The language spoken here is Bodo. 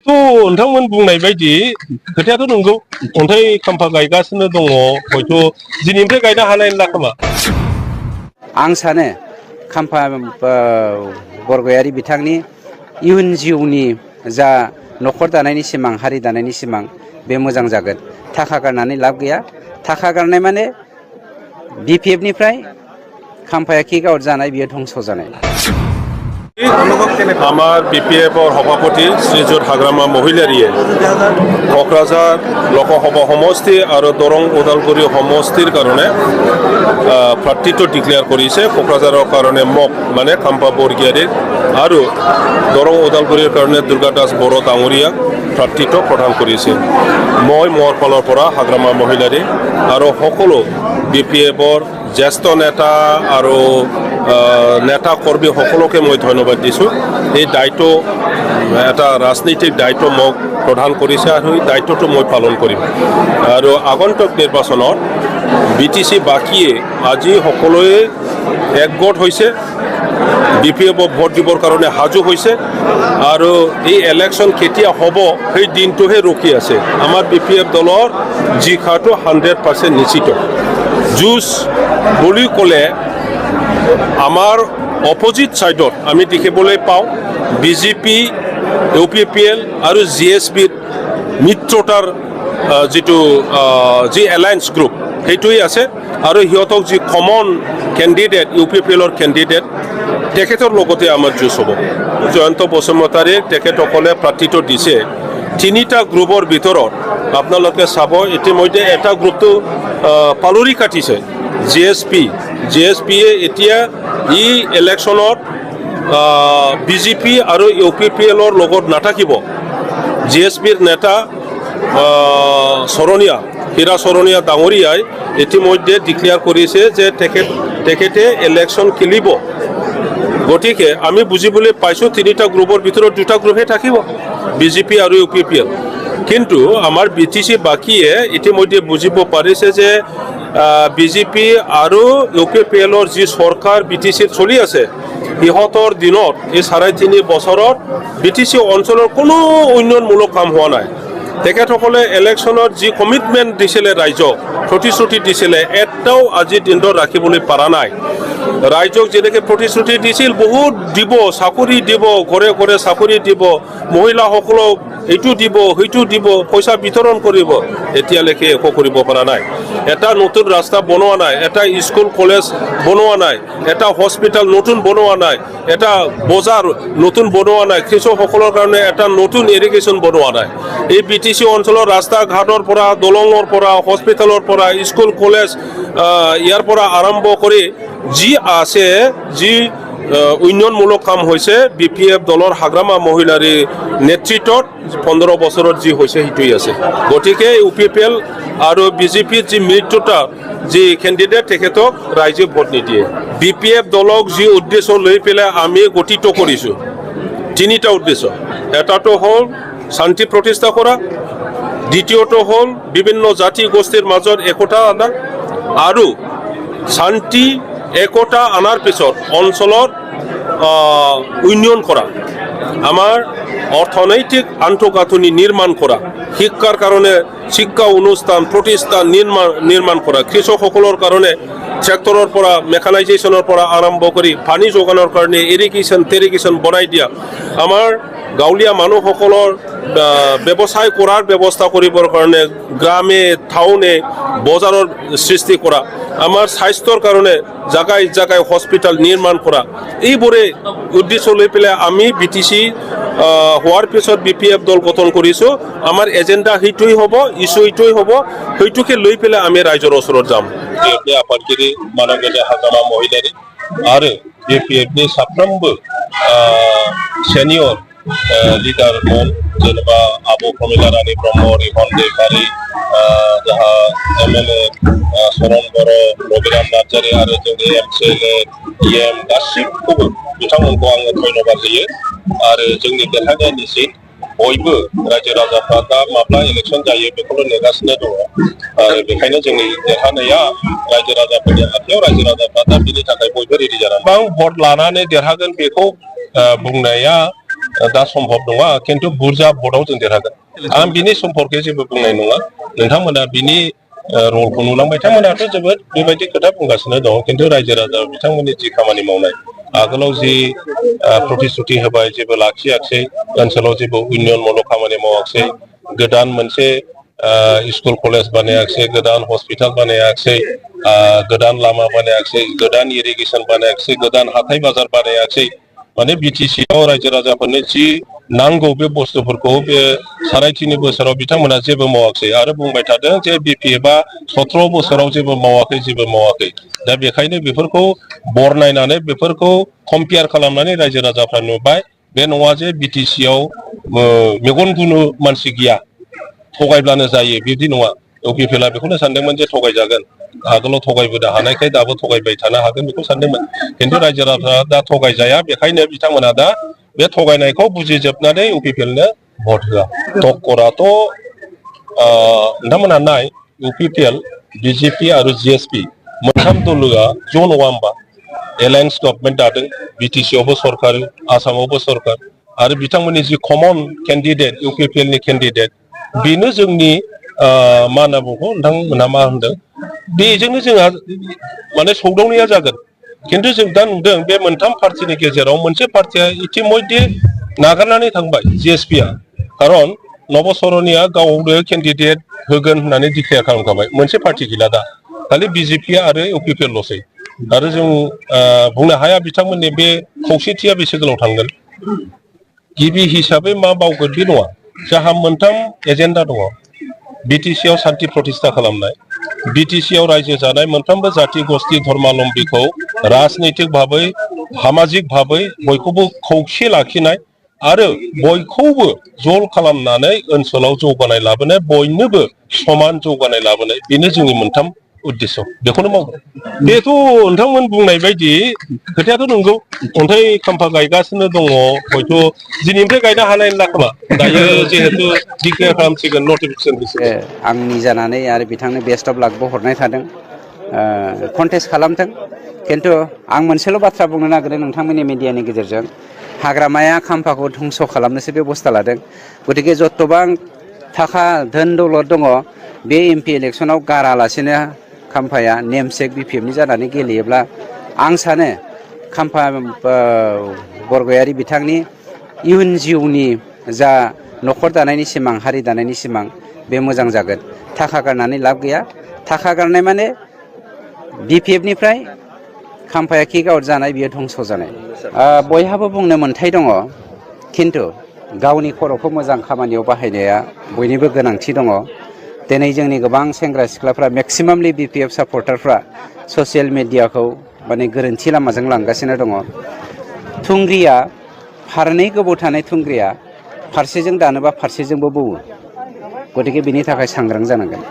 थ' नोंथांमोन बुंनाय बायदि खोथायाथ' नंगौ अन्थाइ खाम्फा गायगासिनो दङ हयथ' दिनैनिफ्राय गायनो हानाय नंला खोमा आं सानो खाम्फा बरगयारी बिथांनि इयुन जिउनि जा न'खर दानायनि सिमां हारि दानायनि सिमां बे मोजां जागोन थाखा गारनानै लाब गैया थाखा गारनाय माने BPF निफ्राय खाम्फाया किक आउट जानाय बियो ध्वंस जानाय আমার BPFৰ সভাপতি শ্ৰীযুত হাগ্ৰামা মহিলাৰীয়ে কোকৰাঝাৰ লোকসভা সমষ্টি আৰু দৰং ওদালগুৰি সমষ্টিৰ কাৰণে প্ৰাৰ্থিত্ব ডিক্লেয়াৰ কৰিছে কোকৰাঝাৰৰ কাৰণে মোক মানে খাম্পা বৰগয়াৰীক আৰু দৰং ওদালগুৰিৰ কাৰণে দুৰ্গা দাস বড়ো ডাঙৰীয়াক প্ৰাৰ্থিত্ব প্ৰদান কৰিছে মই মোৰ ফালৰ পৰা হাগ্ৰামা মহিলাৰী আৰু সকলো BPFৰ জ্যেষ্ঠ নেতা আৰু নেতা কৰ্মী সকলোকে মই ধন্যবাদ দিছোঁ এই দায়িত্ব এটা ৰাজনৈতিক দায়িত্ব মোক প্ৰদান কৰিছে আৰু এই দায়িত্বটো মই পালন কৰিম আৰু আগন্তুক নিৰ্বাচনত BTC বাকীয়ে আজি সকলোৱে একগোট হৈছে BPF ভোট দিবৰ কাৰণে সাজু হৈছে আৰু এই ইলেকশ্যন কেতিয়া হ'ব সেই দিনটোহে ৰখি আছে আমাৰ BPF দলৰ জিকাটো 100% নিশ্চিত যুঁজ বুলি ক'লে আমাৰ অপোজিট সাইডত আমি দেখিবলৈ পাওঁ BJP UPPL আৰু GSBৰ মিত্ৰতাৰ যি এলায়েন্স গ্ৰুপ সেইটোই আছে আৰু হিয়তক যি কমন ক্যান্ডিডেট UPPLৰ ক্যান্ডিডেট তেখেতৰ লগতে আমাৰ যুঁজ হ'ব জয়ন্ত বসুমতাৰীক তেখেতসকলে প্ৰাৰ্থিত্ব দিছে তিনিটা গ্ৰুপৰ ভিতৰত আপোনালোকে চাব ইতিমধ্যে এটা গ্ৰুপটো পালৰি কাটিছে GSP এতিয়া ই ইলেকশ্যনত BJP আৰু UPPLৰ লগত নাথাকিব GSPৰ নেতা হীৰা শৰণীয়া ডাঙৰীয়াই ইতিমধ্যে ডিক্লেয়াৰ কৰিছে যে তেখেতে ইলেকশ্যন খেলিব গতিকে আমি বুজিবলৈ পাইছোঁ তিনিটা গ্ৰুপৰ ভিতৰত দুটা গ্ৰুপহে থাকিব BJP আৰু UPPL কিন্তু আমাৰ BTC বাকীয়ে ইতিমধ্যে বুজিব পাৰিছে যে BJP আৰু UPPLৰ যি চৰকাৰ BTC চলি আছে ইহঁতৰ দিনত এই 3.5 বছৰত BTC অঞ্চলৰ কোনো উন্নয়নমূলক কাম হোৱা নাই তেখেতসকলে ইলেকশ্যনত যি কমিটমেণ্ট দিছিলে ৰাইজক প্ৰতিশ্ৰুতি দিছিলে এটাও আজিৰ দিনত ৰাখিবলৈ পৰা নাই ৰাইজক যেনেকৈ প্ৰতিশ্ৰুতি দিছিল বহুত দিব চাকৰি দিব ঘৰে ঘৰে চাকৰি দিব মহিলাসকলক এইটো দিব সেইটো দিব পইচা বিতৰণ কৰিব এতিয়ালৈকে একো কৰিব পৰা নাই এটা নতুন ৰাস্তা বনোৱা নাই এটা স্কুল কলেজ বনোৱা নাই এটা হস্পিটেল নতুন বনোৱা নাই এটা বজাৰ নতুন বনোৱা নাই কৃষকসকলৰ কাৰণে এটা নতুন ইৰিগেশ্যন বনোৱা নাই এই BTC অঞ্চলৰ ৰাস্তা ঘাটৰ পৰা দলঙৰ পৰা হস্পিটেলৰ পৰা স্কুল কলেজ ইয়াৰ পৰা আৰম্ভ কৰি যি আছে যি উন্নয়নমূলক কাম হৈছে BPF দলৰ হাগ্ৰামা মহিলাৰী নেতৃত্বত 15 বছৰত যি হৈছে সেইটোই আছে গতিকে UPPL আৰু BJPৰ যি মিত্ৰতা যি ক্যান্ডিডেট তেখেতক ৰাইজে ভোট নিদিয়ে BPF দলক যি উদ্দেশ্য লৈ পেলাই আমি গঠিত কৰিছোঁ তিনিটা উদ্দেশ্য এটাটো হ'ল শান্তি প্ৰতিষ্ঠা কৰা দ্বিতীয়টো হ'ল বিভিন্ন জাতি গোষ্ঠীৰ মাজত একতা আনা আৰু শান্তি একতা আনাৰ পিছত অঞ্চলত উন্নয়ন কৰা আমাৰ অৰ্থনৈতিক আন্তঃগাঁথনি নিৰ্মাণ কৰা শিক্ষাৰ কাৰণে শিক্ষা অনুষ্ঠান প্ৰতিষ্ঠান নিৰ্মাণ কৰা কৃষকসকলৰ কাৰণে ট্ৰেক্টৰৰ পৰা মেকানাইজেশ্যনৰ পৰা আৰম্ভ কৰি পানী যোগানৰ কাৰণে ইৰিগেশ্যন বনাই দিয়া আমাৰ গাঁৱলীয়া মানুহসকলৰ ব্যৱসায় কৰাৰ ব্যৱস্থা কৰিবৰ কাৰণে গ্ৰামে টাউনে বজাৰৰ সৃষ্টি কৰা আমাৰ স্বাস্থ্যৰ কাৰণে জাগাই হস্পিটেল নিৰ্মাণ কৰা এইবোৰে উদ্দেশ্য লৈ পেলাই আমি BTC হোৱাৰ পিছত BPF দল গঠন কৰিছোঁ আমাৰ এজেণ্ডা সেইটোই হ'ব ইস্যু এইটোই হ'ব সেইটোকে লৈ পেলাই আমি ৰাইজৰ ওচৰত যাম আপাতগিৰি মানৱীয় হাগ্ৰামা মহিলাৰী আৰু BPFनि साफ्रोमबो सेनियर लिडारमोन जेनेबा आबो प्रमिला रानी ब्रह्म रिहन दैमारी जहा MLA सरन बर' रबिराम नार्जारी आरो जोंनि MCLA EM गासिबखौबो बिथांमोनखौ आङो धन्यबाद होयो आरो जोंनि देरहानायनि सिट बयबो रायजो राजाफ्रा दा माब्ला इलेक्शन जायो बेखौल' नेगासिनो दङ आरो बेखायनो जोंनि देरहानाया रायजो राजाफोरनि आखायाव रायजो राजाफ्रा दा बिनि थाखाय बयबो रेडि जानानै भट लानानै देरहागोन बेखौ बुंनाया दा सम्भब नङा खिन्थु बुरजा भटआव जों देरहागोन आं बिनि सम्पर्के जेबो बुंनाय नङा नोंथांमोना बिनि रलखौ नुलांबाय बिथांमोनाथ' जोबोद बेबायदि खोथा बुंगासिनो दं खिन्थु रायजो राजा बिथांमोननि जि खामानि मावनाय आगोलाव जि प्रतिश्रुति होबाय जेबो लाखियाखिसै ओनसोलाव जेबो उन्नयनमूलक खामानि मावाखिसै गोदान मोनसे स्कुल कलेज बानायाखिसै गोदान हस्पिटाल बानायाखिसै गोदान लामा बानायाखिसै गोदान इरिगेसन बानायाखिसै गोदान हाथाय बाजार बानायाखिसै माने बिटिसि आव रायजो राजाफोरनो जि नांगौ बे बुस्थुफोरखौ बे साराय तिनि बोसोराव बिथांमोना जेबो मावाखिसै आरो बुंबाय थादों जे बिपिएफआ 17 बोसोराव जेबो मावाखै दा बेखायनो बेफोरखौ बरनायनानै बेफोरखौ कम्पेयार खालामनानै रायजो राजाफ्रा नुबाय बे नङा जे बिटिसि आव मेगन गुनु मानसि गैया थगायब्लानो जायो बिदि नङा इउपिपिएलआ बेखौनो सानदोंमोन जे थगायजागोन आगोलाव थगायबोनो हानायखाय दाबो थगायबाय थानो हागोन बेखौ सानदोंमोन खिन्थु रायजो राजाफ्रा दा थगायजाया बेखायनो बिथांमोना दा बे थगायनायखौ बुजिजोबनानै इउपिपिएलनो भट होआ टक्कराथ' नोंथांमोना नाय इउपिपिएल बिजेपि आरो जिएसपि मोनथाम दलोआ ज' नङा होमबा एलायन्स गभर्नमेन्ट दादों बिटिसि आवबो सरकार आसामावबो सरकार आरो बिथांमोननि जि कमन केन्डिडेट इउपिपिएलनि केन्डिडेट बेनो जोंनि मा होनना बुङो नोंथांमोनहा मा होनदों बेजोंनो जोंहा माने सौदावनाया जागोन खिन्थु जों दा नुदों बे मोनथाम पार्टिनि गेजेराव मोनसे पार्टिया इतिमध्य नागारनानै थांबाय जिएसपिआ खारन नबसरनिया गावनो केन्डिडेट होगोन होननानै डिक्लेयार खालामखाबाय मोनसे पार्टि गैला दा खालि बिजेपि आरो इउपिपिएलल'सै आरो जों बुंनो हाया बिथांमोननि बे खौसेथिया बेसे गोलाव थांगोन गिबि हिसाबै मा बावगोन बे नङा जोंहा मोनथाम एजेन्डा दङ बिटिसि आव सान्ति प्रतिस्ठा खालामनाय बिटिसि आव रायजो जानाय मोनफ्रोमबो जाति गस्थि धर्मालम्बीखौ राजनैतिक भाबै सामाजिक भाबै बयखौबो खौसे लाखिनाय आरो बयखौबो जल खालामनानै ओनसोलाव जौगानाय लाबोनाय बयनोबो समान जौगानाय लाबोनाय बेनो जोंनि मोनथाम उद्देश्य बेखौनो मावगोन बेथ' नोंथांमोन बुंनाय बायदि खोथायाथ' नंगौ अन्थाइ खाम्फा गायगासिनो दङ हयथ' दिनैनिफ्राय गायनो हानाय नंला खोमा दायो जिहेतु डिक्लेयार खालामसिगोन नटिफिकेसन होसिगोन आंनि जानानै आरो बिथांनो बेस्ट अफ लाकबो हरनाय थादों कन्टेस्ट खालामथों खिन्थु आं मोनसेल' बाथ्रा बुंनो नागिरदों नोंथांमोननि मिडियानि गेजेरजों हाग्रामाया खाम्फाखौ धंस' खालामनोसो बेबस्था लादों गतिके जतबां थाखा धोन दौलत दङ बे एमपि इलेक्सनाव गारालासेनो खाम्फाया नेमसेक बिपिएफनि जानानै गेलेयोब्ला आं सानो खाम्फा बरगयारी बिथांनि इयुन जिउनि जा न'खर दानायनि सिमां हारि दानायनि सिमां बे मोजां जागोन थाखा गारनानै लाब गैया थाखा गारनाय माने बिपिएफनिफ्राय खाम्फाया किक आउट जानाय बियो धंस' जानाय बयहाबो बुंनो मोन्थाय दङ खिन्थु गावनि खर'खौ मोजां खामानियाव बाहायनाया बयनिबो गोनांथि दङ दिनै जोंनि गोबां सेंग्रा सिख्लाफ्रा मेक्सिमामलि बिपिएफ सापर्टारफ्रा ससियेल मिडियाखौ माने गोरोन्थि लामाजों लांगासिनो दङ थुंग्रिया फारनै गोबाव थानाय थुंग्रिया फारसेजों दानोबा फारसेजोंबो बौवो गतिके बिनि थाखाय सांग्रां जानांगोन